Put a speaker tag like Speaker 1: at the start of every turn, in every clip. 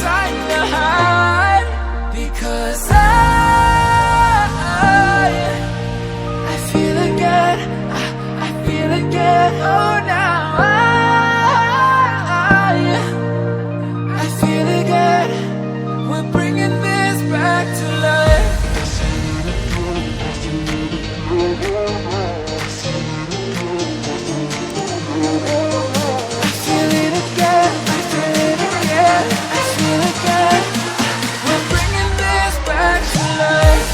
Speaker 1: time to hide. Because I feel again, I feel again. Oh, now I feel again. We're bringing this back to life. I feel it again, I feel it again, I feel again. We're bringing this back to life.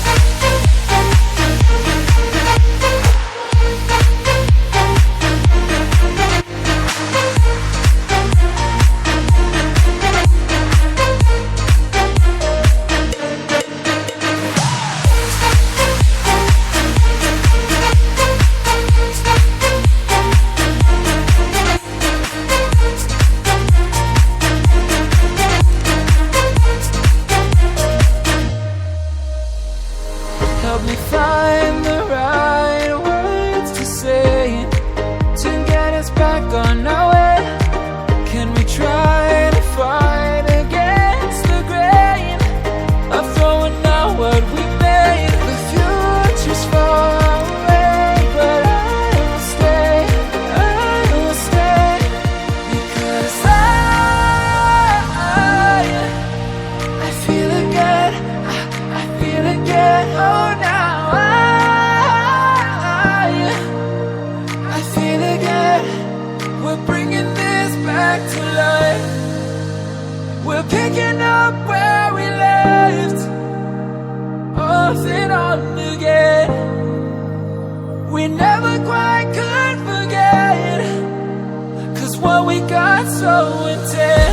Speaker 1: Help me find the right words to say to get us back on our way. Can we try to fight against the grain of throwing out what we made? The future's far away, but I will stay, because I feel again, I feel again. Oh, now I feel again. We're bringing this back to life. We're picking up where we left off and on again. We never quite could forget, 'cause what we got so intense.